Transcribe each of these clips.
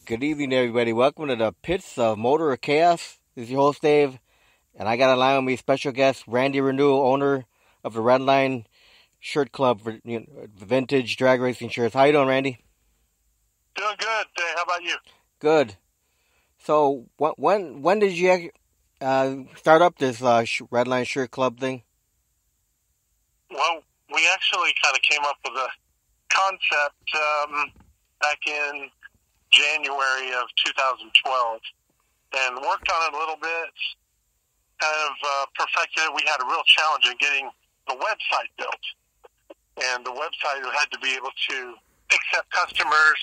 Good evening, everybody. Welcome to the Pits of Motor Chaos. This is your host, Dave, and I got a line with me special guest, Ranew, owner of the Redline Shirt Club for vintage drag racing shirts. How you doing, Randy? Doing good. How about you? Good. So, when did you start up this Redline Shirt Club thing? Well, we actually kind of came up with a concept back in January of 2012 and worked on it a little bit, kind of perfected it. We had a real challenge in getting the website built, and the website had to be able to accept customers,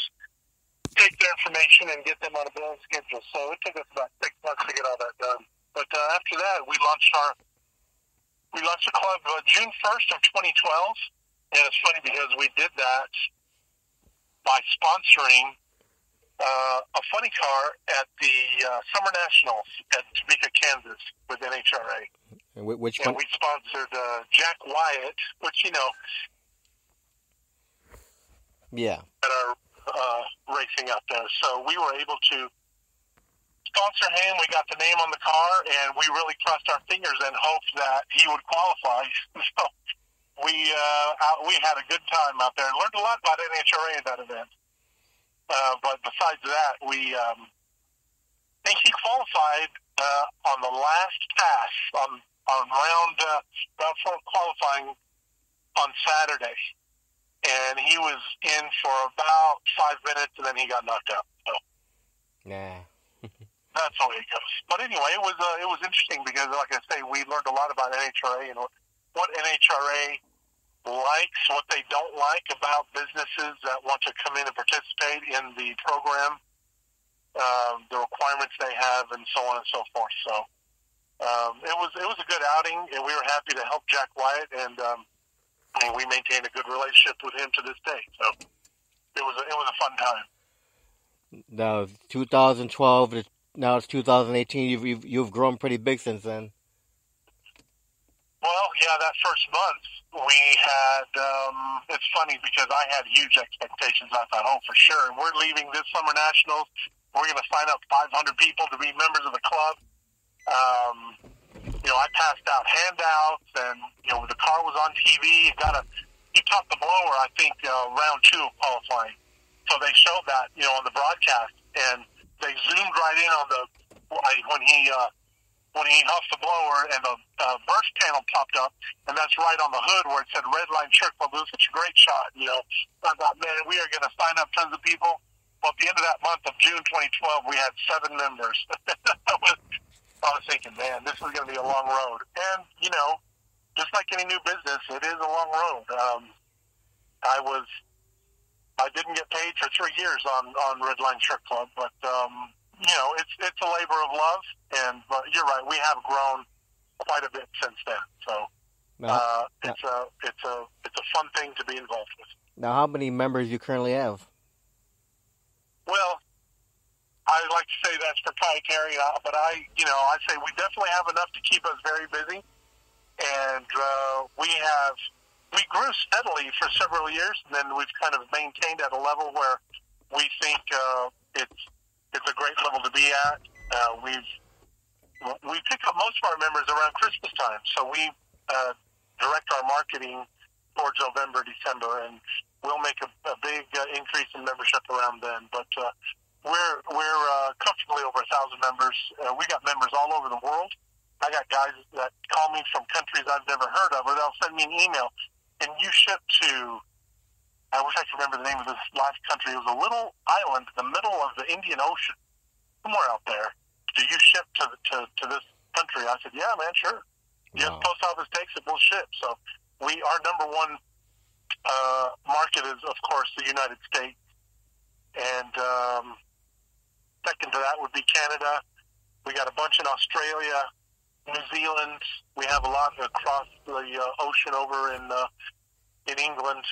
take their information, and get them on a billing schedule. So it took us about 6 months to get all that done. But after that, we launched the club June 1st of 2012, and it's funny because we did that by sponsoring a funny car at the Summer Nationals at Topeka, Kansas with NHRA. And we sponsored Jack Wyatt, which, yeah, that are racing out there. So we were able to sponsor him. We got the name on the car, and we really crossed our fingers and hoped that he would qualify. So we had a good time out there and learned a lot about NHRA at that event. But besides that, we think he qualified on the last pass on round 4 qualifying on Saturday, and he was in for about 5 minutes, and then he got knocked out. So nah, that's the way it goes. But anyway, it was interesting because, like I say, we learned a lot about NHRA and what NHRA likes, what they don't like about businesses that want to come in and participate in the program, the requirements they have, and so on and so forth. So it was a good outing, and we were happy to help Jack Wyatt, and we maintain a good relationship with him to this day. So it was a fun time. Now 2012, now it's 2018. You've grown pretty big since then. Well, yeah, that first month we had, it's funny because I had huge expectations. I thought, oh, for sure, we're leaving this Summer Nationals. We're going to sign up 500 people to be members of the club. I passed out handouts, and, the car was on TV. He topped the blower, I think, round 2 of qualifying. So they showed that, on the broadcast, and they zoomed right in on when he huffed the blower, and the burst panel popped up, and that's right on the hood where it said Redline Shirt Club. It was such a great shot, I thought, man, we are going to sign up tons of people. Well, at the end of that month of June 2012, we had 7 members. I was thinking, man, this is going to be a long road. And, just like any new business, it is a long road. I didn't get paid for 3 years on Redline Shirt Club, but, it's a labor of love, but you're right, we have grown quite a bit since then. So it's a fun thing to be involved with. Now, how many members you currently have? Well, I like to say that's proprietary, but I say we definitely have enough to keep us very busy, and we grew steadily for several years, and then we've kind of maintained at a level where we think it's a great level to be at. We pick up most of our members around Christmas time, so we direct our marketing towards November, December, and we'll make a big increase in membership around then. But we're comfortably over 1,000 members. We got members all over the world. I got guys that call me from countries I've never heard of, or they'll send me an email. And you ship to, I wish I could remember the name of this last country. It was a little island in the middle of the Indian Ocean, somewhere out there. Do you ship to this country? I said, yeah, man, sure. Yes, wow. Post office takes it, we'll ship. So our number one market is, of course, the United States. And second to that would be Canada. We got a bunch in Australia, New Zealand. We have a lot across the ocean over in England.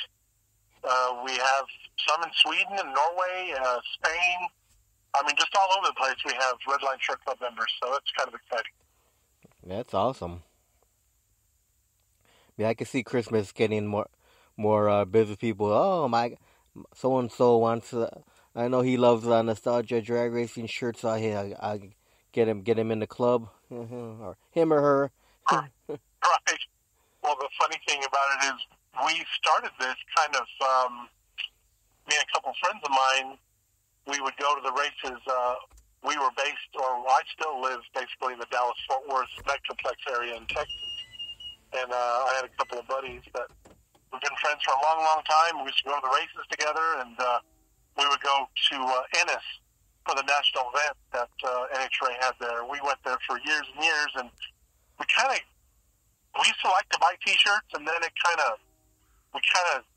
We have some in Sweden and Norway, Spain. I mean, just all over the place we have Redline Shirt Club members, so that's kind of exciting. That's awesome. Yeah, I can see Christmas getting more business people. Oh, my, so-and-so wants I know he loves nostalgia drag racing shirts. So I get him in the club, or him or her. Right. Well, the funny thing about it is we started this kind of, me and a couple of friends of mine, we would go to the races. We were based, or I still live basically in the Dallas-Fort Worth Metroplex area in Texas. And I had a couple of buddies that we've been friends for a long, long time. We used to go to the races together, and we would go to Ennis for the national event that NHRA had there. We went there for years and years, and we used to like to buy T-shirts, and then we kind of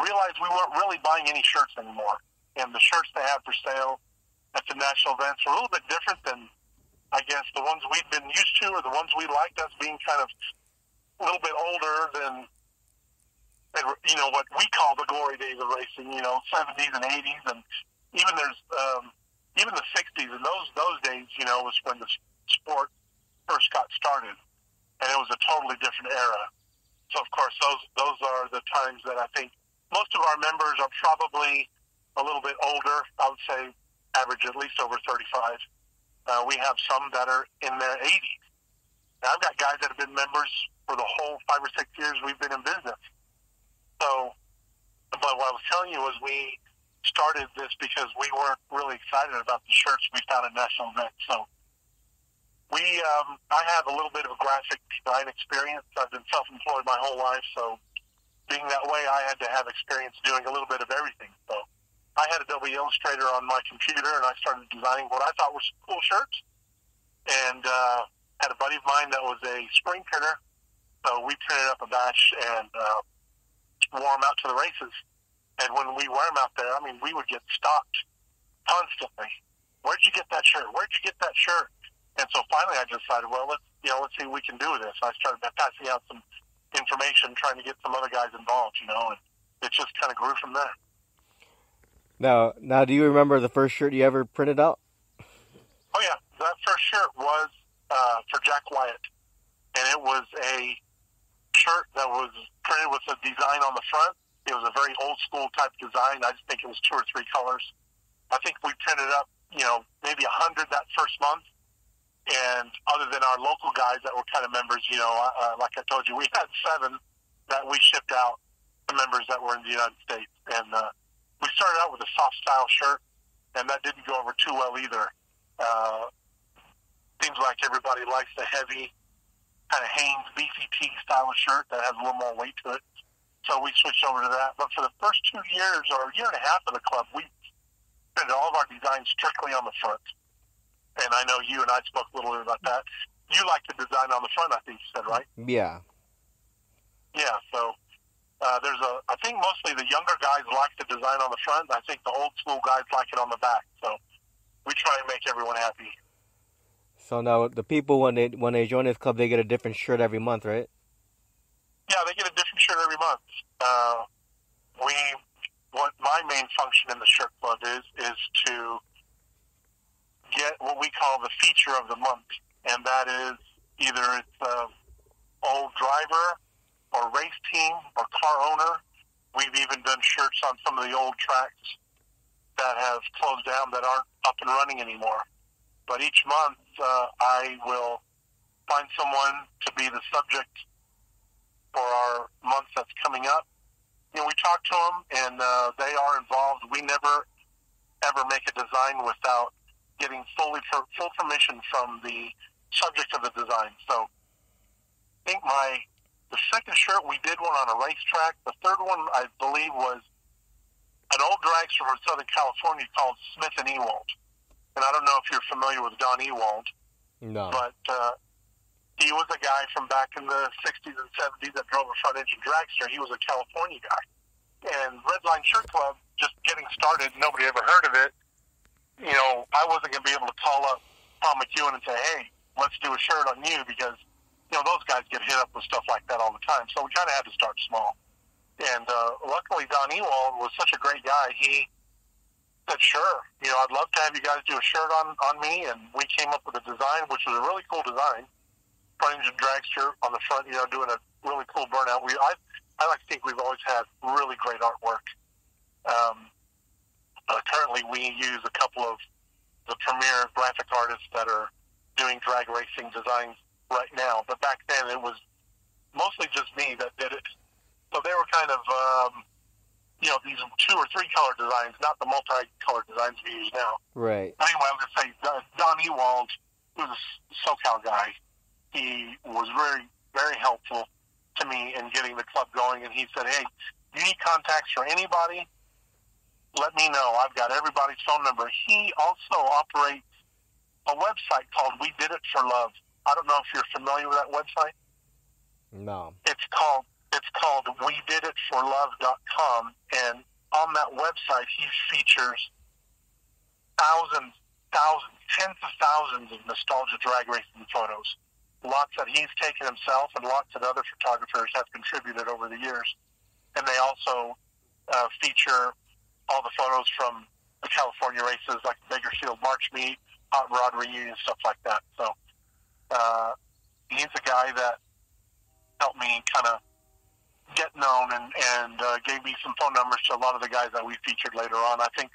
realized we weren't really buying any shirts anymore. And the shirts they had for sale at the national events were a little bit different than, I guess, the ones we'd been used to, or the ones we liked, us being kind of a little bit older than what we call the glory days of racing, 70s and 80s, and even even the 60s, and those days, was when the sport first got started, and it was a totally different era. So, of course, those are the times that I think most of our members are probably a little bit older. I would say average at least over 35. We have some that are in their 80s. Now, I've got guys that have been members for the whole 5 or 6 years we've been in business. So, but what I was telling you was we started this because we weren't really excited about the shirts we found at national events. So I have a little bit of a graphic design experience. I've been self-employed my whole life, so being that way, I had to have experience doing a little bit of everything. So I had Adobe Illustrator on my computer, and I started designing what I thought were some cool shirts. And had a buddy of mine that was a screen printer, so we printed up a batch and wore them out to the races. And when we wear them out there, I mean, we would get stopped constantly. Where'd you get that shirt? Where'd you get that shirt? And so finally, I decided, well, let's see what we can do with this. I started passing out some information, trying to get some other guys involved, and it just kind of grew from there. Now, do you remember the first shirt you ever printed out? Oh yeah, that first shirt was for Jack Wyatt, and it was a shirt that was printed with a design on the front. It was a very old school type design. I just think it was 2 or 3 colors. I think we printed up, maybe 100 that first month. And other than our local guys that were kind of members, like I told you, we had 7 that we shipped out to members that were in the United States. And we started out with a soft style shirt, and that didn't go over too well either. Seems like everybody likes the heavy kind of Hanes BCT style of shirt that has a little more weight to it. So we switched over to that. But for the first 2 years or a year and a half of the club, we printed all of our designs strictly on the front. And I know you and I spoke a little bit about that. You like the design on the front, I think you said, right? Yeah. Yeah, so I think mostly the younger guys like the design on the front. I think the old school guys like it on the back. So we try and make everyone happy. So now the people, when they join this club, they get a different shirt every month, right? Yeah, they get a different shirt every month. What my main function in the shirt club is to get what we call the feature of the month, and that is either it's old driver or race team or car owner. We've even done shirts on some of the old tracks that have closed down that aren't up and running anymore. But each month, I will find someone to be the subject for our month that's coming up. We talk to them, and they are involved. We never, ever make a design without getting full permission from the subject of the design. So I think the second shirt, we did one on a racetrack. The third one, I believe, was an old dragster from Southern California called Smith and Ewald. And I don't know if you're familiar with Don Ewald. No. But he was a guy from back in the 60s and 70s that drove a front-engine dragster. He was a California guy. And Redline Shirt Club, just getting started, nobody ever heard of it. I wasn't going to be able to call up Tom McEwen and say, hey, let's do a shirt on you, because, those guys get hit up with stuff like that all the time. So we kind of had to start small. And luckily, Don Ewald was such a great guy. He said, sure, I'd love to have you guys do a shirt on me. And we came up with a design, which was a really cool design. Front engine dragster on the front, doing a really cool burnout. I like to think we've always had really great artwork. Currently, we use a couple of the premier graphic artists that are doing drag racing designs right now. But back then, it was mostly just me that did it. So they were kind of, these 2 or 3 color designs, not the multi-color designs we use now. Right. Anyway, I was going to say, Don Ewald, who's a SoCal guy, he was very, very helpful to me in getting the club going. And he said, hey, you need contacts for anybody? Let me know. I've got everybody's phone number. He also operates a website called We Did It for Love. I don't know if you're familiar with that website. No. It's called WeDidItForLove.com, and on that website he features thousands, tens of thousands of nostalgia drag racing photos. Lots that he's taken himself, and lots that other photographers have contributed over the years. And they also feature all the photos from the California races, like the Bakersfield March Meet, Hot Rod Reunion, stuff like that. So he's a guy that helped me kind of get known and gave me some phone numbers to a lot of the guys that we featured later on. I think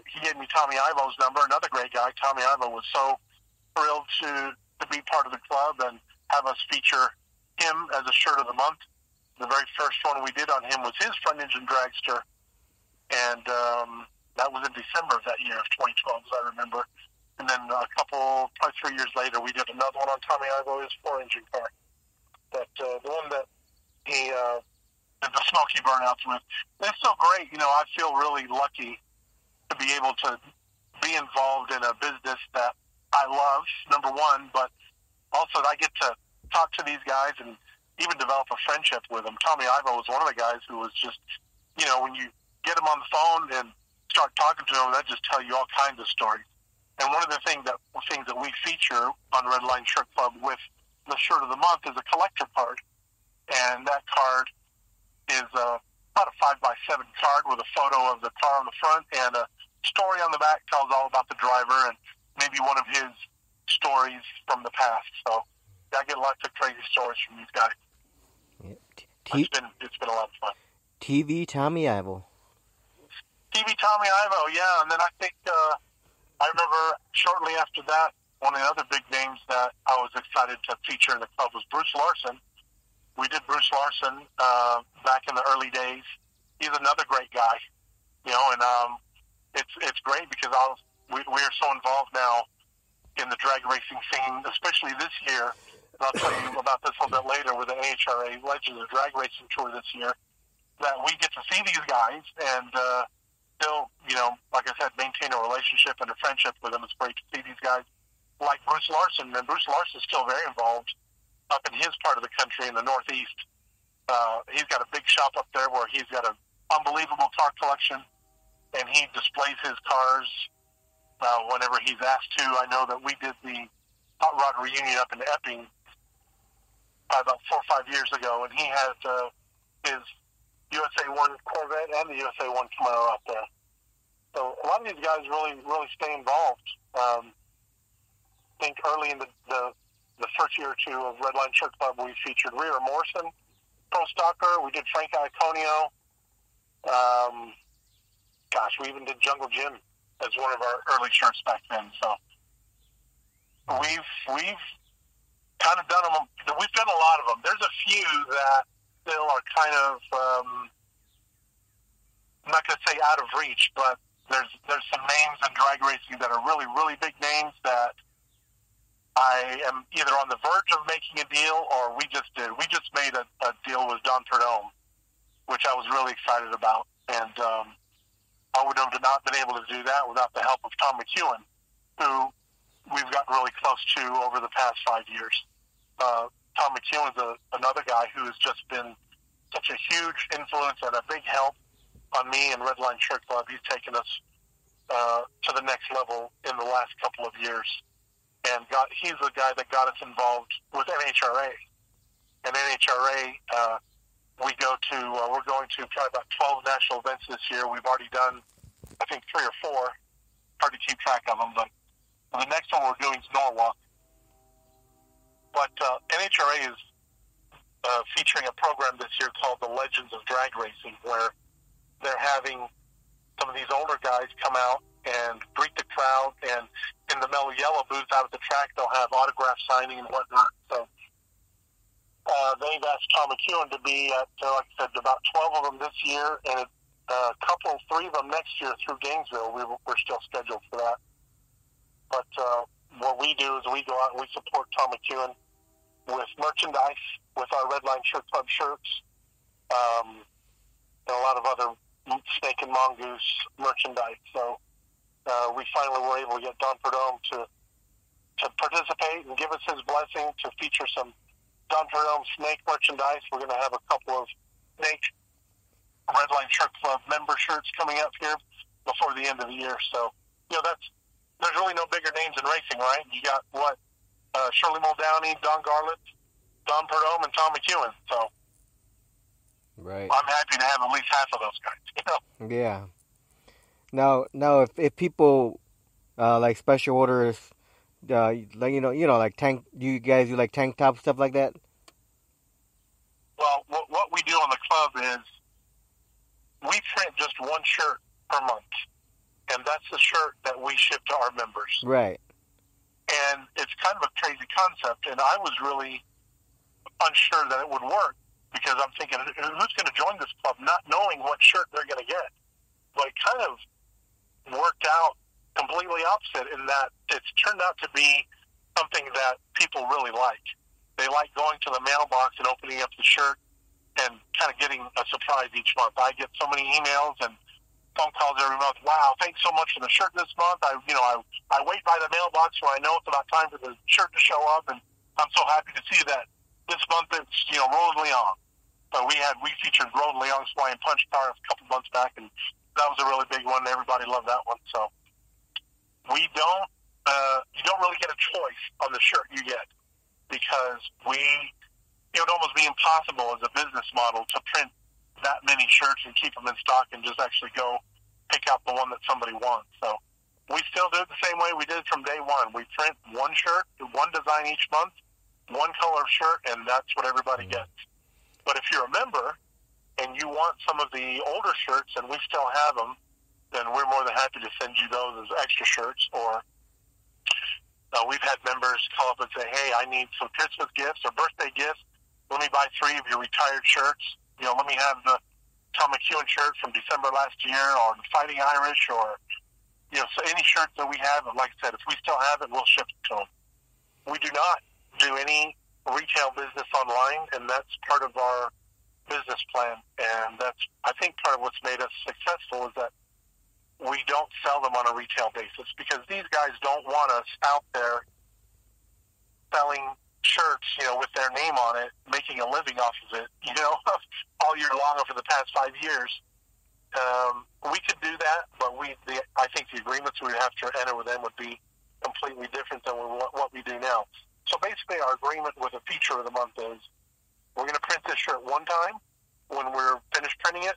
he gave me Tommy Ivo's number, another great guy. Tommy Ivo was so thrilled to be part of the club and have us feature him as a shirt of the month. The very first one we did on him was his front engine dragster, and that was in December of that year of 2012, as I remember. And then probably 3 years later, we did another one on Tommy Ivo, his 4-engine car. But the one that he did the Smoky Burnouts with. It's so great. I feel really lucky to be able to be involved in a business that I love, number one, but also that I get to talk to these guys and even develop a friendship with them. Tommy Ivo was one of the guys who was just, when you get him on the phone and start talking to him, that just tell you all kinds of stories. And one of the things that we feature on Red Line Shirt Club with the Shirt of the Month is a collector card. And that card is about a 5x7 card with a photo of the car on the front and a story on the back. Tells all about the driver and maybe one of his stories from the past. So I get lots of crazy stories from these guys. It's been a lot of fun. TV Tommy Ivo. TV Tommy Ivo, yeah. And then I think I remember shortly after that, one of the other big names that I was excited to feature in the club was Bruce Larson. We did Bruce Larson back in the early days. He's another great guy, and it's great because we are so involved now in the drag racing scene, especially this year. And I'll tell you about this a little bit later with the NHRA Legends of Drag Racing Tour this year, that we get to see these guys and still, like I said, maintain a relationship and a friendship with them. It's great to see these guys like Bruce Larson. And Bruce Larson's still very involved up in his part of the country in the Northeast. He's got a big shop up there where he's got an unbelievable car collection, and he displays his cars whenever he's asked to. I know that we did the Hot Rod Reunion up in Epping about 4 or 5 years ago, and he had his USA 1 Corvette and the USA 1 Camaro out there. So a lot of these guys really stay involved. I think early in the first year or two of Red Line Shirt Club, we featured Rhea Morrison, Pro Stalker. We did Frank Iaconio. We even did Jungle Jim as one of our early shirts back then. So we've kind of done them. We've done a lot of them. There's a few that still are kind of, I'm not going to say out of reach, but there's some names in drag racing that are really, really big names that I am either on the verge of making a deal or we just did. We just made a deal with Don Perdome, which I was really excited about. And I would have not been able to do that without the help of Tom McEwen, who we've gotten really close to over the past 5 years. Tom McEwen is another guy who has just been such a huge influence and a big help on me and Red Line Shirt Club. He's taken us to the next level in the last couple of years. And he's the guy that got us involved with NHRA. And NHRA, we're going to probably about 12 national events this year. We've already done, I think, 3 or 4. Hard to keep track of them, but the next one we're doing is Norwalk. But NHRA is featuring a program this year called the Legends of Drag Racing, where they're having some of these older guys come out and greet the crowd, and in the Mellow Yellow booth out at the track, they'll have autograph signing and whatnot. So they've asked Tom McEwen to be at, like I said, about 12 of them this year, and three of them next year through Gainesville. We're still scheduled for that. But what we do is we go out and we support Tom McEwen with merchandise, with our Redline Shirt Club shirts, and a lot of other Snake and Mongoose merchandise. So we finally were able to get Don Perdome to participate and give us his blessing to feature some Don Perdome Snake merchandise. We're going to have a couple of Snake Redline Shirt Club member shirts coming up here before the end of the year. So, there's really no bigger names in racing, right? You got Shirley Muldowney, Don Garlett, Don Perdome, and Tom McEwen. So, right. I'm happy to have at least half of those guys. Yeah. Now, if people like special orders, like tank, do you guys do like tank top stuff like that? Well, what we do on the club is we print just one shirt per month, and that's the shirt that we ship to our members. Right. And it's kind of a crazy concept, and I was really unsure that it would work because I'm thinking, who's going to join this club not knowing what shirt they're going to get? But it kind of worked out completely opposite in that it's turned out to be something that people really like. They like going to the mailbox and opening up the shirt and kind of getting a surprise each month. I get so many emails and phone calls every month. Wow, thanks so much for the shirt this month. I wait by the mailbox when I know it's about time for the shirt to show up, and I'm so happy to see that this month it's Roland Leon. So we featured Roland Leon's Flying Punch car a couple months back, and that was a really big one. Everybody loved that one. So you don't really get a choice on the shirt you get because it would almost be impossible as a business model to print that many shirts and keep them in stock and just actually go pick out the one that somebody wants. So we still do it the same way we did from day one. We print one shirt, one design each month, one color shirt, and that's what everybody gets. But if you're a member and you want some of the older shirts and we still have them, then we're more than happy to send you those as extra shirts. Or we've had members call up and say, hey, I need some Christmas gifts or birthday gifts. Let me buy 3 of your retired shirts. Let me have the Tom McEwen shirt from December last year, or the Fighting Irish, or, so any shirts that we have. And like I said, if we still have it, we'll ship it to them. We do not do any retail business online, and that's part of our business plan. And that's, I think, part of what's made us successful is that we don't sell them on a retail basis because these guys don't want us out there selling shirts, with their name on it, making a living off of it, all year long over the past 5 years. We could do that, but I think the agreements we would have to enter with them would be completely different than what we do now. So basically our agreement with a feature of the month is we're going to print this shirt one time. When we're finished printing it,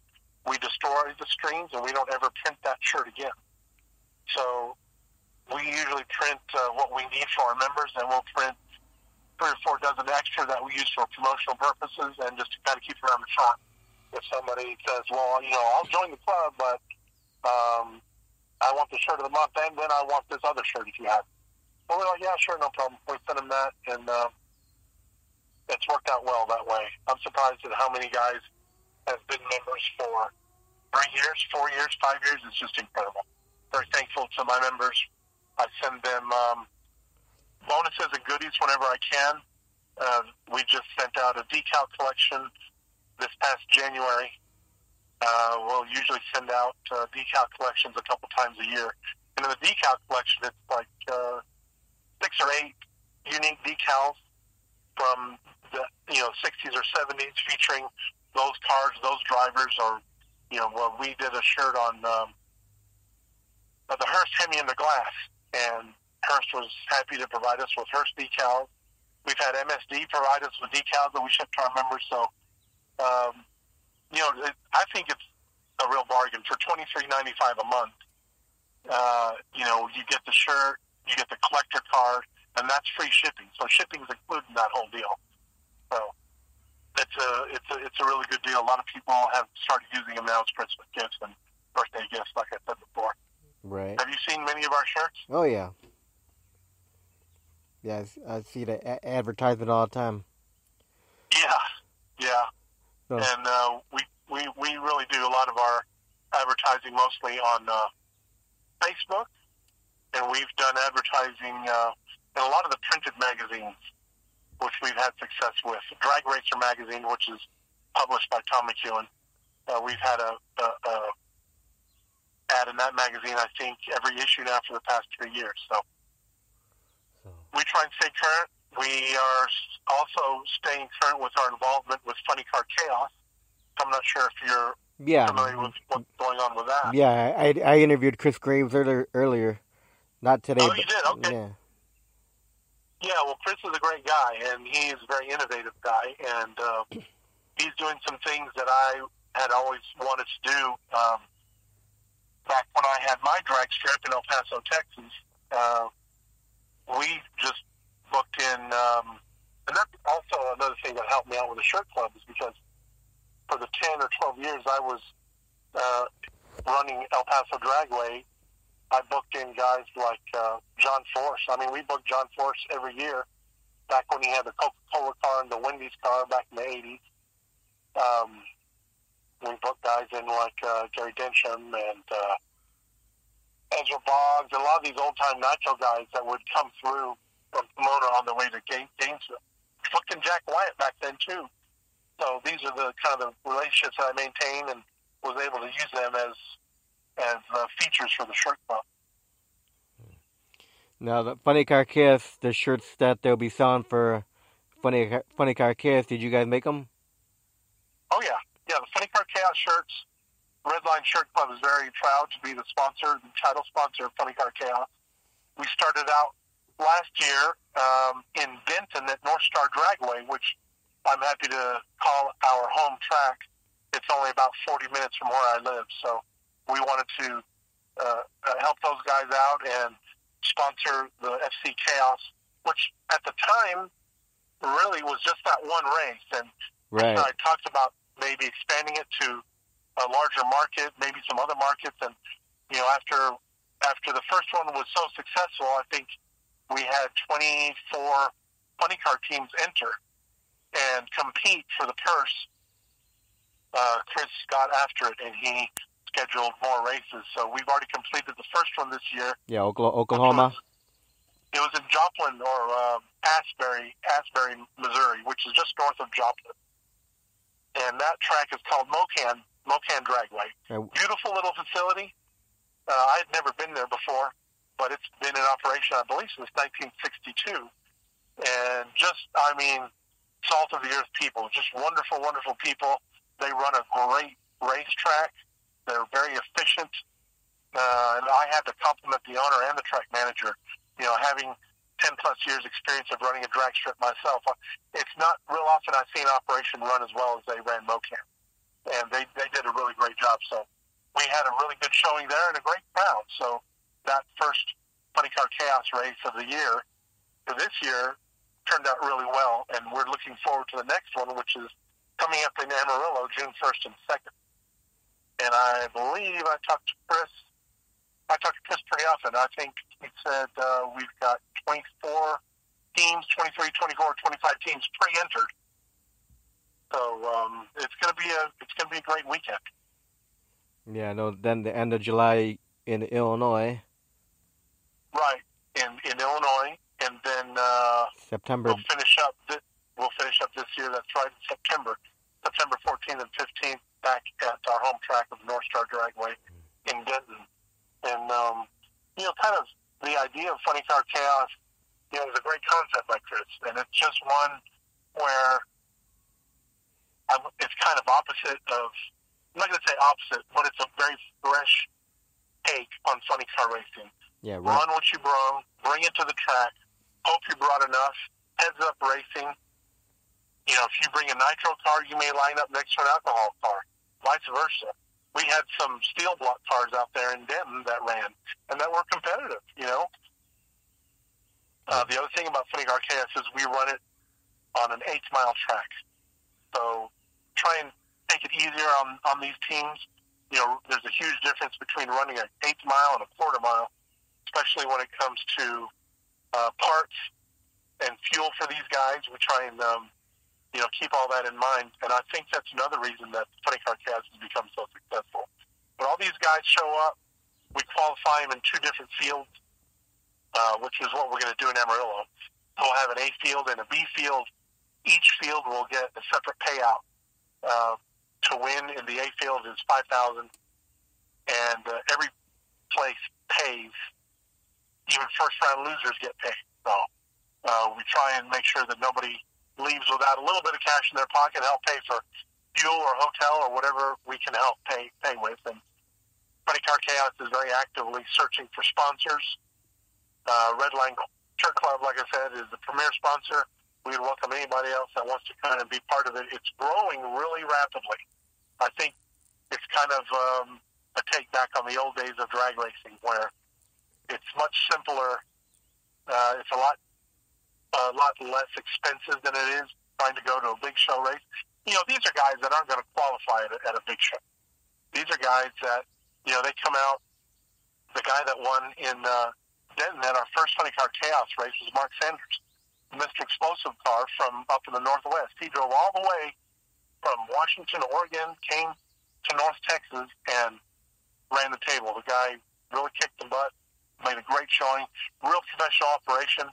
we destroy the screens and we don't ever print that shirt again. So we usually print what we need for our members, and we'll print 3 or 4 dozen extra that we use for promotional purposes and just to kind of keep it around the front. If somebody says, well, I'll join the club, but I want the shirt of the month, and then I want this other shirt if you have it. Well, we're like, yeah, sure, no problem. We send them that, and it's worked out well that way. I'm surprised at how many guys have been members for 3 years, 4 years, 5 years. It's just incredible. Very thankful to my members. I send them bonuses and goodies whenever I can. We just sent out a decal collection this past January. We'll usually send out decal collections a couple times a year. And in the decal collection, it's like 6 or 8 unique decals from the 60s or 70s featuring those cars, those drivers, or we did a shirt on the Hearst Hemi in the Glass, and Hearst was happy to provide us with Hearst decals. We've had MSD provide us with decals that we ship to our members. So, I think it's a real bargain for $23.95 a month. You get the shirt, you get the collector card, and that's free shipping. So shipping is included in that whole deal. So it's a really good deal. A lot of people have started using them now as Christmas gifts, and birthday gifts, like I said before. Right. Have you seen many of our shirts? Oh yeah. Yeah, I see the advertisement all the time. Yeah, yeah. So, And we really do a lot of our advertising mostly on Facebook, and we've done advertising in a lot of the printed magazines, which we've had success with. Drag Racer magazine, which is published by Tom McEwen. We've had a ad in that magazine, I think, every issue now for the past 3 years. So we try and stay current. We are also staying current with our involvement with Funny Car Chaos. I'm not sure if you're familiar with what's going on with that. Yeah, I interviewed Chris Graves earlier. Not today. Oh, you did? Okay. Yeah. Yeah, well, Chris is a great guy, and he's a very innovative guy, and he's doing some things that I had always wanted to do. Back when I had my drag strip in El Paso, Texas, we just booked in, and that's also another thing that helped me out with the shirt club, is because for the 10 or 12 years I was running El Paso Dragway, I booked in guys like John Force. I mean, we booked John Force every year back when he had the Coca-Cola car and the Wendy's car back in the 80s. We booked guys in like Gary Densham and Ezra Boggs, and a lot of these old-time Nitro guys that would come through from Pomona on their way to Gainesville. Booked in Jack Wyatt back then, too. So these are the kind of the relationships that I maintain and was able to use them as features for the shirt club. Now, the Funny Car Chaos, the shirts that they'll be selling for Funny Car Chaos, did you guys make them? Oh, yeah. Yeah, the Funny Car Chaos shirts, Redline Shirt Club is very proud to be the sponsor, the title sponsor of Funny Car Chaos. We started out last year in Denton at North Star Dragway, which I'm happy to call our home track. It's only about 40 minutes from where I live, so we wanted to help those guys out and sponsor the FC Chaos, which at the time really was just that one race. And right. I talked about maybe expanding it to a larger market, maybe some other markets. And, you know, after the first one was so successful, I think we had 24 funny car teams enter and compete for the purse. Chris got after it, and he scheduled more races. So we've already completed the first one this year. Yeah, Oklahoma. It was in Joplin or Asbury, Missouri, which is just north of Joplin. And that track is called Mocan Dragway. Beautiful little facility. I had never been there before, but it's been in operation, I believe, since 1962. And just, I mean, salt of the earth people, just wonderful, wonderful people. They run a great racetrack. They're very efficient. And I had to compliment the owner and the track manager. You know, having 10-plus years experience of running a drag strip myself, it's not real often I see an operation run as well as they ran Mocan. And they did a really great job. So we had a really good showing there and a great crowd. So that first Funny Car Chaos race of the year for this year turned out really well. And we're looking forward to the next one, which is coming up in Amarillo, June 1st and 2nd. And I believe I talked to Chris pretty often. I think he said we've got 24 teams, 23, 24, 25 teams pre-entered. So it's going to be a great weekend. Yeah, no. Then the end of July in Illinois. Right, in Illinois, and then September. We'll finish up this year. That's right, September 14th and 15th, back at our home track of North Star Dragway in Denton. And you know, kind of the idea of Funny Car Chaos, you know, is a great concept by Chris, and it's just one where it's kind of opposite of, I'm not going to say opposite, but it's a very fresh take on funny car racing. Yeah, right. Run what you bring it to the track, hope you brought enough, heads up racing. You know, if you bring a nitro car, you may line up next to an alcohol car, vice versa. We had some steel block cars out there in Denton that ran, and that were competitive, you know. The other thing about Funny Car Chaos is we run it on an 8-mile track. So try and take it easier on these teams. there's a huge difference between running an eighth mile and a quarter mile, especially when it comes to parts and fuel for these guys. We try and keep all that in mind, and I think that's another reason that Funny Car Chaos has become so successful. But all these guys show up. We qualify them in two different fields, which is what we're going to do in Amarillo. We'll have an A field and a B field. Each field will get a separate payout. To win in the A field is $5,000, and every place pays. Even first round losers get paid. So we try and make sure that nobody leaves without a little bit of cash in their pocket, help pay for fuel or hotel or whatever we can help pay with. And Funny Car Chaos is very actively searching for sponsors. Redline Shirt Club, like I said, is the premier sponsor. We would welcome anybody else that wants to kind of be part of it. It's growing really rapidly. I think it's kind of a take back on the old days of drag racing, where it's much simpler. It's a lot less expensive than it is trying to go to a big show race. These are guys that aren't going to qualify at a big show. These are guys that, they come out. The guy that won in Denton at our first Funny Car Chaos race was Mark Sanders, Mr. Explosive car from up in the Northwest. He drove all the way from Washington, Oregon, came to North Texas, and ran the table. The guy really kicked the butt, made a great showing, real professional operation.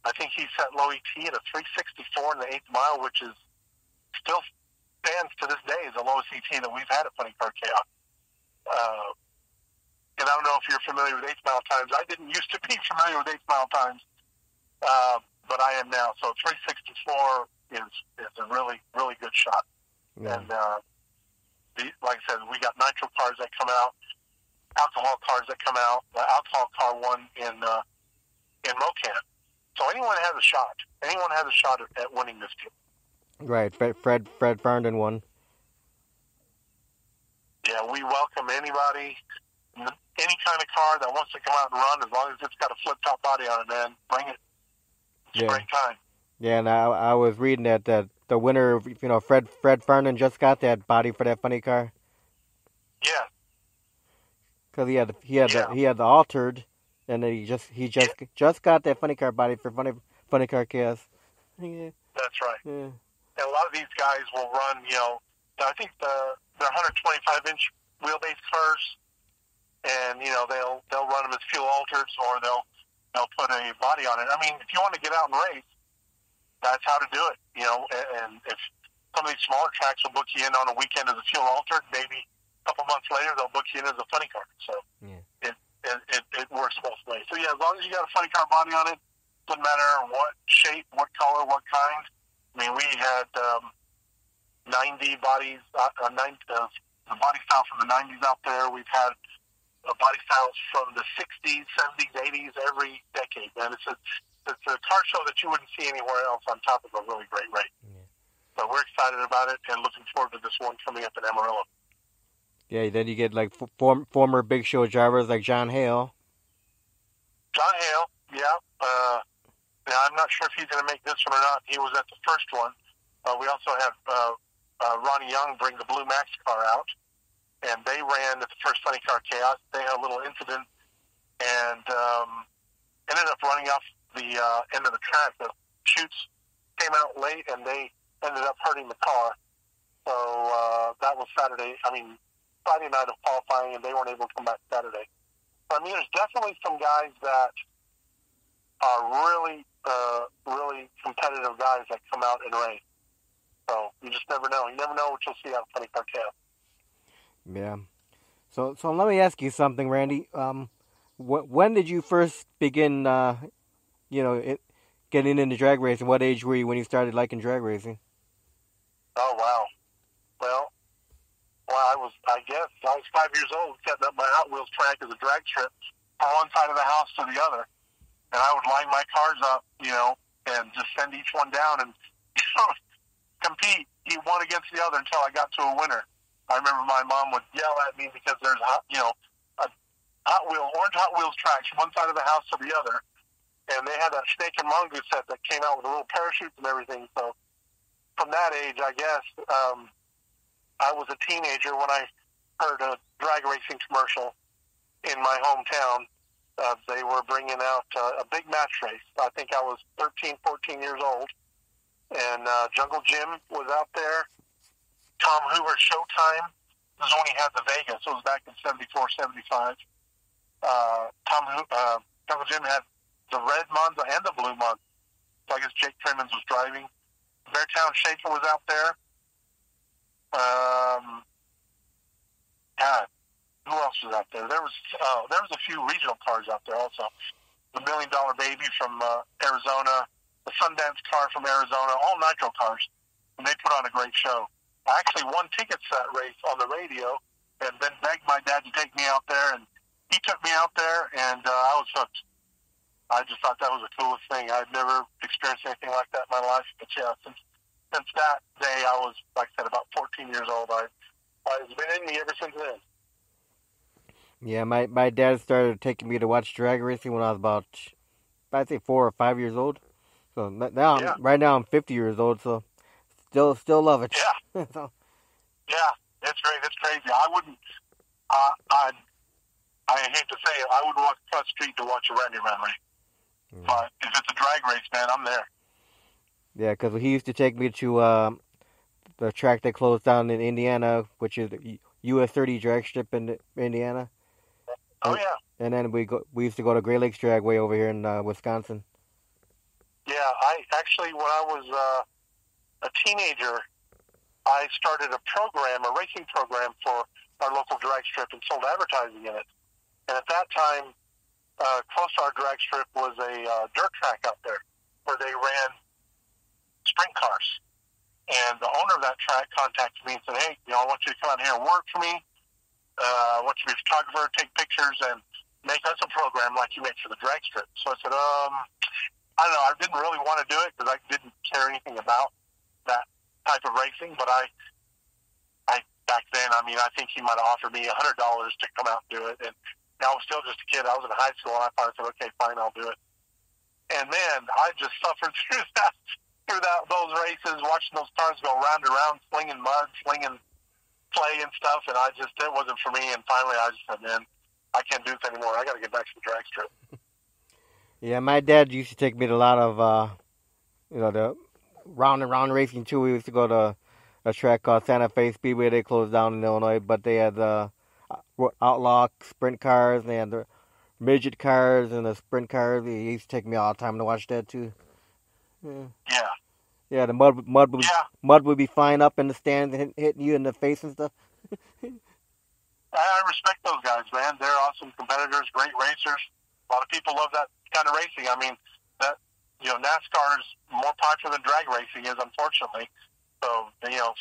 I think he set low ET at a 364 in the eighth mile, which is still stands to this day as the lowest ET that we've had at Funny Car Chaos. And I don't know if you're familiar with eighth mile times. I didn't used to be familiar with eighth mile times, but I am now. So 364 is a really, really good shot. Yeah. And like I said, we got nitro cars that come out, alcohol cars that come out. The alcohol car won in Mocan. So anyone has a shot. Anyone has a shot at winning this deal. Right. Fred Farndon won. Yeah, we welcome anybody, any kind of car that wants to come out and run, as long as it's got a flip-top body on it, man. Bring it. It's a great time. Yeah, and I was reading that the winner, Fred Farndon just got that body for that funny car. Yeah. Because he had the altered, and then he just got that funny car body for funny car chaos. Yeah. That's right. Yeah. And a lot of these guys will run, I think they're 125-inch wheelbase cars, and they'll run them as fuel alters, or they'll put a body on it. I mean, if you want to get out and race, that's how to do it. And if some of these smaller tracks will book you in on a weekend as a fuel altered, maybe a couple months later they'll book you in as a funny car. So it works both ways. So yeah, as long as you got a funny car body on it, doesn't matter what shape, what color, what kind. I mean, we had 90 bodies, the body style from the 90s out there. We've had body styles from the 60s, 70s, 80s, every decade. Man, it's a car show that you wouldn't see anywhere else, on top of a really great race. Yeah. So we're excited about it and looking forward to this one coming up in Amarillo. Yeah, then you get like former big show drivers like John Hale. John Hale, yeah. Now I'm not sure if he's going to make this one or not. He was at the first one. We also have Ronnie Young bring the Blue Max car out, and they ran at the first Funny Car Chaos. They had a little incident and ended up running off the end of the track. The chutes came out late, and they ended up hurting the car. So that was Friday night of qualifying, and they weren't able to come back Saturday. So, I mean, there's definitely some guys that are really, really competitive guys that come out and race. So you just never know. You never know what you'll see out of Funny Car Chaos. Yeah. So let me ask you something, Randy. When did you first begin, getting into drag racing? What age were you when you started liking drag racing? Oh, wow. Well, I was 5 years old, setting up my Hot Wheels track as a drag strip from one side of the house to the other. And I would line my cars up, and just send each one down and compete, one against the other until I got to a winner. I remember my mom would yell at me because there's orange Hot Wheels tracks from one side of the house to the other. And they had that Snake and Mongoose set that came out with a little parachutes and everything. So from that age, I guess, I was a teenager when I heard a drag racing commercial in my hometown. They were bringing out a big match race. I think I was 13, 14 years old. And Jungle Jim was out there. Tom Hoover Showtime. This is when he had the Vegas. It was back in 74, 75. Jungle Jim had the red Monza and the blue Monza. So I guess Jake Crimmins was driving. Beartown Shaker was out there. God, who else was out there? There was a few regional cars out there also. The $1 Million Baby from Arizona, the Sundance car from Arizona, all nitro cars. And they put on a great show. I actually won tickets to that race on the radio and then begged my dad to take me out there, and he took me out there, and I was hooked. I just thought that was the coolest thing. I'd never experienced anything like that in my life. But yeah, since that day, I was, like I said, about 14 years old. It's been in me ever since then. Yeah, my dad started taking me to watch drag racing when I was about, I'd say 4 or 5 years old. So now, right now I'm 50 years old, so still love it. Yeah. So. Yeah, it's great. It's crazy. I wouldn't, I hate to say it, I would walk across the street to watch a Ranew run race. But if it's a drag race, man, I'm there. Yeah, because he used to take me to the track that closed down in Indiana, which is US 30 drag strip in Indiana. Oh, yeah. And then we used to go to Great Lakes Dragway over here in Wisconsin. Yeah, I actually, when I was a teenager, I started a racing program for our local drag strip and sold advertising in it. And at that time, close to our drag strip was a dirt track out there where they ran sprint cars. And the owner of that track contacted me and said, hey, I want you to come out here and work for me. I want you to be a photographer, take pictures, and make us a program like you make for the drag strip. So I said, I don't know. I didn't really want to do it because I didn't care anything about that type of racing. But I back then, I think he might have offered me $100 to come out and do it. And I was still just a kid. I was in high school, and I finally said, okay, fine, I'll do it. And man, I just suffered through those races, watching those cars go round and round, slinging mud, slinging clay and stuff, and it wasn't for me. And finally, I just said, man, I can't do this anymore. I got to get back to the drag strip. Yeah, my dad used to take me to a lot of, the round and round racing too. We used to go to a track called Santa Fe Speedway. They closed down in Illinois, but they had the outlaw sprint cars. They had the midget cars and the sprint cars. He used to take me all the time to watch that too. Yeah. Yeah, the mud would be flying up in the stands and hitting you in the face and stuff. I respect those guys, man. They're awesome competitors, great racers. A lot of people love that kind of racing. NASCAR is more popular than drag racing is, unfortunately. So, they know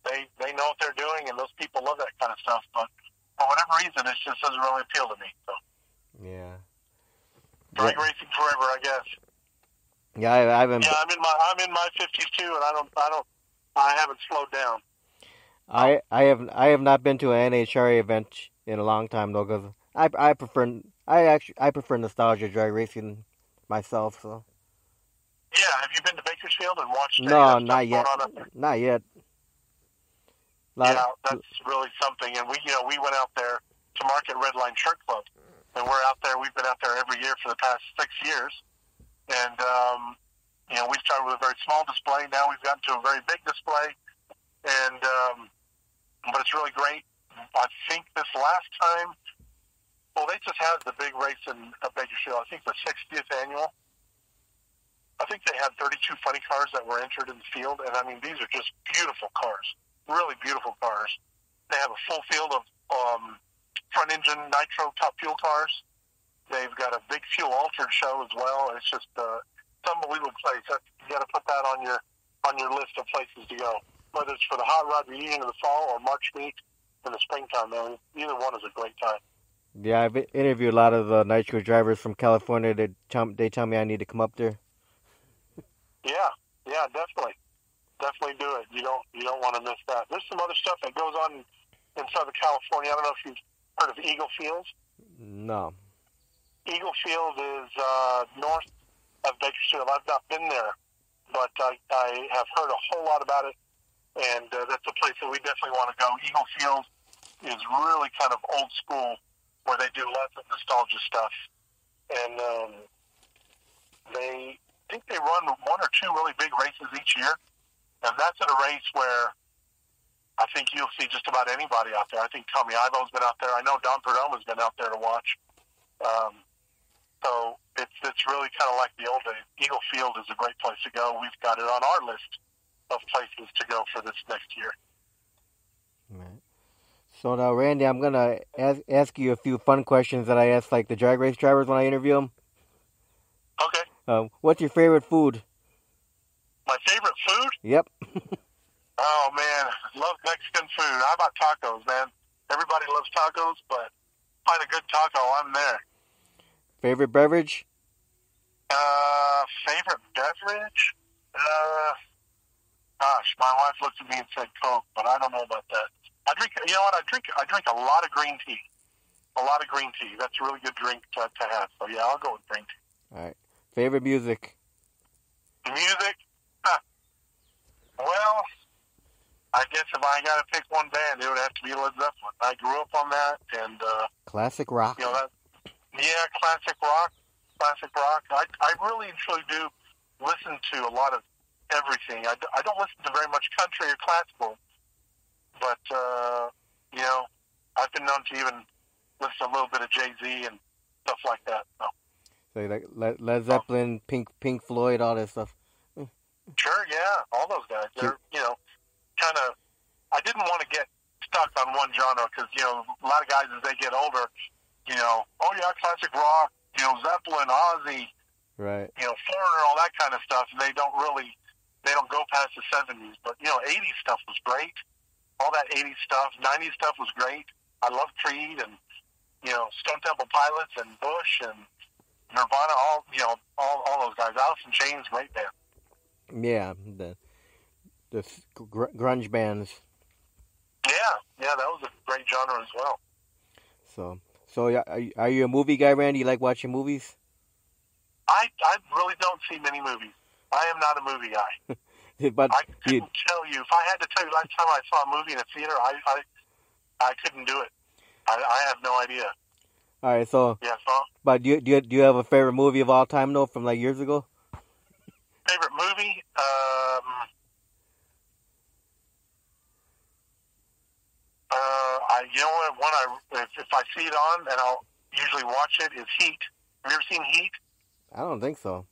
what they're doing, and those people love that kind of stuff. But for whatever reason, it just doesn't really appeal to me. So, yeah, drag racing forever, I guess. Yeah, I'm in my 50s too, and I haven't slowed down. I have not been to an NHRA event in a long time though, because I prefer nostalgia drag racing myself. So. Yeah, have you been to Bakersfield and watched? No, not yet. Not yet. Yeah, that's really something. And we went out there to market Redline Shirt Club, and we're out there. We've been out there every year for the past 6 years, and we started with a very small display. Now we've gotten to a very big display, and but it's really great. I think this last time, they just had the big race in Bakersfield. I think the 60th annual. I think they had 32 funny cars that were entered in the field, and these are just beautiful cars, really beautiful cars. They have a full field of front-engine nitro top fuel cars. They've got a big fuel altered show as well. It's just it's an unbelievable place. You got to put that on your list of places to go, whether it's for the Hot Rod Reunion in the fall or March Meet in the springtime. Man, either one is a great time. Yeah, I've interviewed a lot of the nitro drivers from California. They tell me I need to come up there. Yeah, definitely do it. You don't want to miss that. There's some other stuff that goes on in Southern California. I don't know if you've heard of Eagle Field. No. Eagle Field is north of Bakersfield. I've not been there, but I have heard a whole lot about it, and that's a place that we definitely want to go. Eagle Field is really kind of old school, where they do lots of nostalgia stuff. And I think they run one or two really big races each year. And that's at a race where I think you'll see just about anybody out there. I think Tommy Ivo's been out there. I know Don Perdoma's been out there to watch. So it's really kind of like the old days. Eagle Field is a great place to go. We've got it on our list of places to go for this next year. Right. So now, Randy, I'm gonna ask you a few fun questions that I ask like the drag race drivers when I interview them. Okay. What's your favorite food? My favorite food? Yep. Oh man, love Mexican food. How about tacos, man? Everybody loves tacos, but find a good taco, I'm there. Favorite beverage? Favorite beverage? Gosh, my wife looked at me and said Coke, but I don't know about that. I drink a lot of green tea. A lot of green tea. That's a really good drink to have. So yeah, I'll go with green tea. All right. Favorite music? Music? Well, I guess if I got to pick one band, it would have to be Led Zeppelin. I grew up on that, and classic rock. You know, classic rock. Classic rock. I really and truly do listen to a lot of everything. I don't listen to very much country or classical, but you know, I've been known to even listen to a little bit of Jay-Z and stuff like that. So like Led Zeppelin, Pink Floyd, all that stuff. Sure, yeah, all those guys. They're, you know, kind of. I didn't want to get stuck on one genre because, you know, a lot of guys as they get older, you know, oh yeah, classic rock, you know, Zeppelin, Ozzy, right? You know, Foreigner, all that kind of stuff. They don't go past the 70s, but you know, 80s stuff was great. All that 80s stuff, 90s stuff was great. I love Creed and, you know, Stone Temple Pilots and Bush and Nirvana, all those guys. Alice in Chains, great band. Yeah, the grunge bands. Yeah, that was a great genre as well. So are you a movie guy, Randy? You like watching movies? I really don't see many movies. I am not a movie guy. But I couldn't tell you. If I had to tell you last time I saw a movie in a theater, I couldn't do it. I have no idea. All right, so yeah, but do you have a favorite movie of all time though, from like years ago? Favorite movie? You know what? If I see it on, and I'll usually watch it, is Heat. Have you ever seen Heat? I don't think so.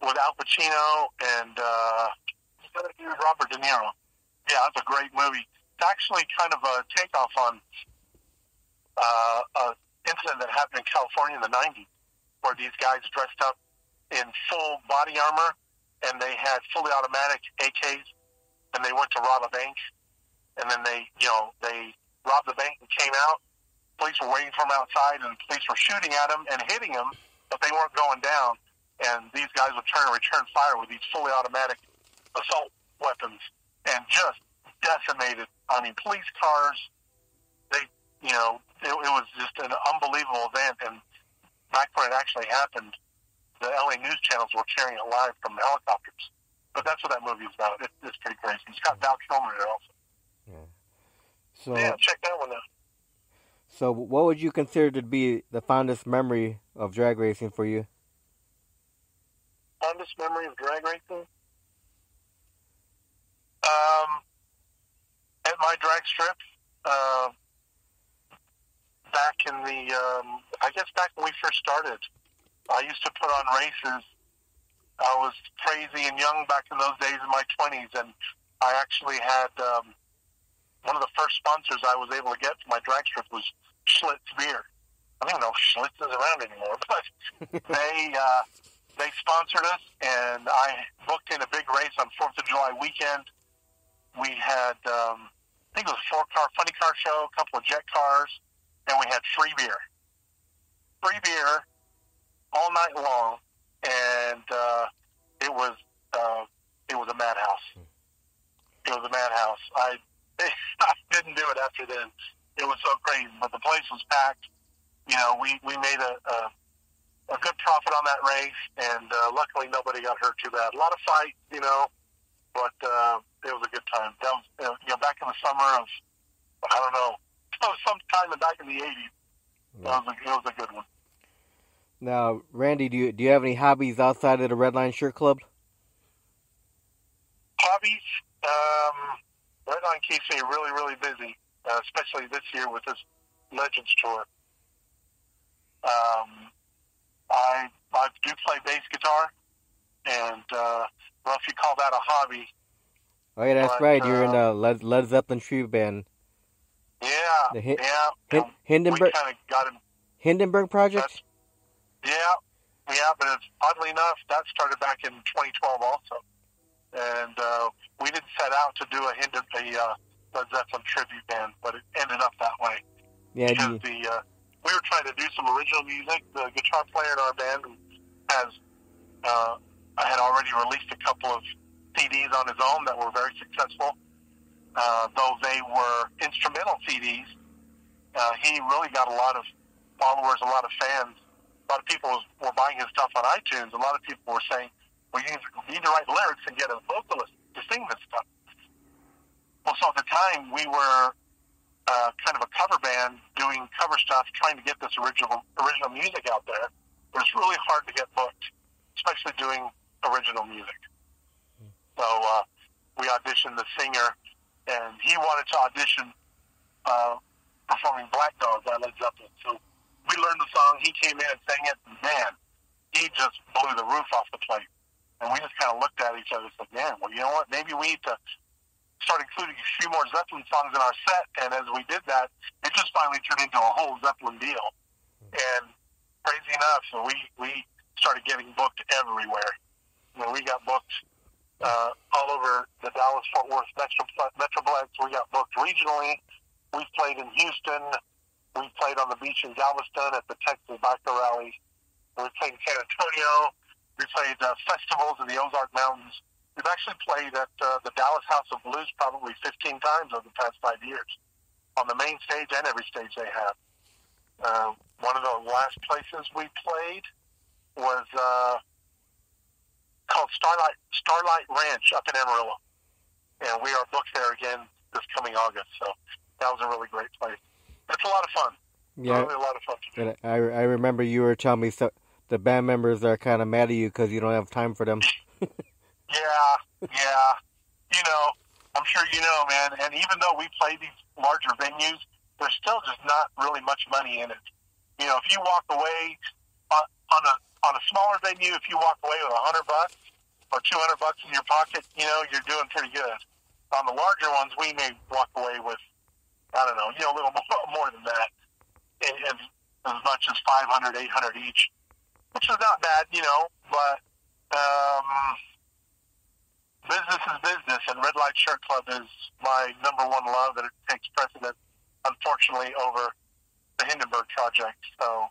With Al Pacino and Robert De Niro. Yeah, it's a great movie. It's actually kind of a takeoff on an incident that happened in California in the 90s, where these guys dressed up in full body armor, and they had fully automatic AKs, and they went to rob a bank, and then they robbed the bank and came out. Police were waiting for them outside, and police were shooting at them and hitting them, but they weren't going down. And these guys would return fire with these fully automatic assault weapons, and just decimated. I mean, police cars. It was just an unbelievable event. And back when it actually happened, the LA news channels were carrying it live from the helicopters. But that's what that movie is about. It's pretty crazy. It's got Val Kilmer there also. Yeah. So yeah, check that one out. So what would you consider to be the fondest memory of drag racing for you? Fondest memory of drag racing? At my drag strip, back in the, back when we first started, I used to put on races. I was crazy and young back in those days in my 20s, and I actually had one of the first sponsors I was able to get for my drag strip was Schlitz Beer. I don't even know if Schlitz is around anymore, but they sponsored us, and I booked in a big race on 4th of July weekend. We had, I think it was a 4-car funny car show, a couple of jet cars, and we had free beer. Free beer all night long, and it was a madhouse. It was a madhouse. I didn't do it after then. It was so crazy, but the place was packed. You know, we made a good profit on that race, and luckily nobody got hurt too bad. A lot of fights, you know, but it was a good time. That was, back in the summer of, I don't know, sometime back in the 80s. Yeah. It was a good one. Now, Randy, do you have any hobbies outside of the Redline Shirt Club? Hobbies? Redline keeps me really, really busy, especially this year with this Legends tour. I do play bass guitar, and I don't know if you call that a hobby. Oh yeah, that's right. You're in the Led Zeppelin tribute band. Yeah, The We Hindenburg kind of got him. Hindenburg project. Yeah, but it's, oddly enough, that started back in 2012 also, and we didn't set out to do a Led Zeppelin tribute band, but it ended up that way. Yeah, because we were trying to do some original music. The guitar player in our band had already released a couple of CDs on his own that were very successful. Though they were instrumental CDs, he really got a lot of followers, a lot of fans. A lot of people were buying his stuff on iTunes. A lot of people were saying, "We need to write lyrics and get a vocalist to sing this stuff." Well, so at the time, we were kind of a cover band doing cover stuff, trying to get this original music out there. But it's really hard to get booked, especially doing original music. So we auditioned the singer, and he wanted to audition performing Black Dog by Led Zeppelin. So we learned the song, he came in and sang it, and man, he just blew the roof off the place. And we just kind of looked at each other and said, man, well, you know what, maybe we need to start including a few more Zeppelin songs in our set. And as we did that, it just finally turned into a whole Zeppelin deal. And crazy enough, so we started getting booked everywhere. You know, we got booked all over the Dallas-Fort Worth Metroplex. We got booked regionally. We played in Houston. We played on the beach in Galveston at the Texas Biker Rally. We played in San Antonio. We played festivals in the Ozark Mountains. We've actually played at the Dallas House of Blues probably 15 times over the past 5 years, on the main stage and every stage they have. One of the last places we played was called Starlight Ranch up in Amarillo. And we are booked there again this coming August. So that was a really great place. It's a lot of fun. Yeah, really a lot of fun to do. I remember you were telling me the band members are kind of mad at you because you don't have time for them. Yeah. You know, I'm sure you know, man. And even though we play these larger venues, there's still just not really much money in it. You know, if you walk away on a smaller venue, if you walk away with $100 or $200 in your pocket, you know, you're doing pretty good. On the larger ones, we may walk away with, I don't know, you know, a little more than that, and as much as $500, $800 each, which is not bad, you know. But business is business, and Red Light Shirt Club is my number one love, and it takes precedent, unfortunately, over the Hindenburg project. So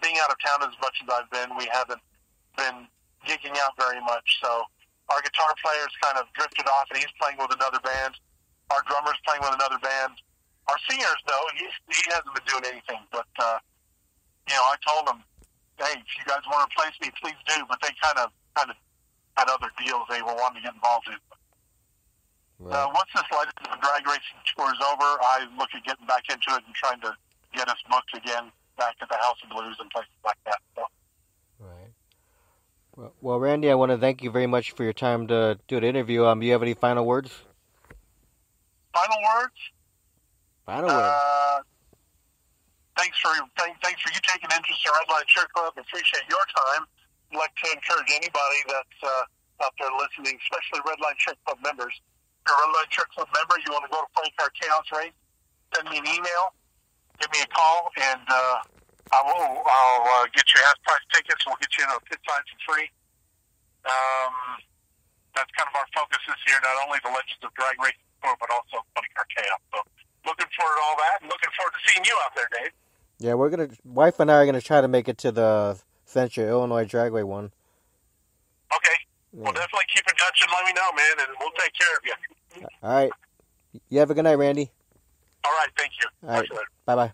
being out of town as much as I've been, we haven't been gigging out very much. So our guitar player's kind of drifted off, and he's playing with another band. Our drummer's playing with another band. Our singers, though, he hasn't been doing anything. But, you know, I told them, hey, if you guys want to replace me, please do. But they kind of had other deals they were wanting to get involved in. Right. Once this Legends of Drag Racing tour is over, I look at getting back into it and trying to get us booked again back at the House of Blues and places like that. So. Right. Well, Randy, I want to thank you very much for your time to do the interview. Do you have any final words? Final words? Final words. Thanks for you taking interest in Red Light Shirt Club. Appreciate your time. I'd like to encourage anybody that's out there listening, especially Red Light Shirt Club members. If you're a Red Light Shirt Club member, you want to go to Playing Card Chaos Race, send me an email, give me a call, and I'll get you half-price tickets. We'll get you in a pit side for free. That's kind of our focus this year, not only the Legends of Drag Racing Tour, but also Playing Card Chaos. So looking forward to all that, and looking forward to seeing you out there, Dave. Yeah, wife and I are gonna try to make it to the Central Illinois Dragway one. Okay. Yeah. Well, definitely keep in touch and let me know, man, and we'll take care of you. All right. You have a good night, Randy. All right. Thank you. All right. Bye-bye.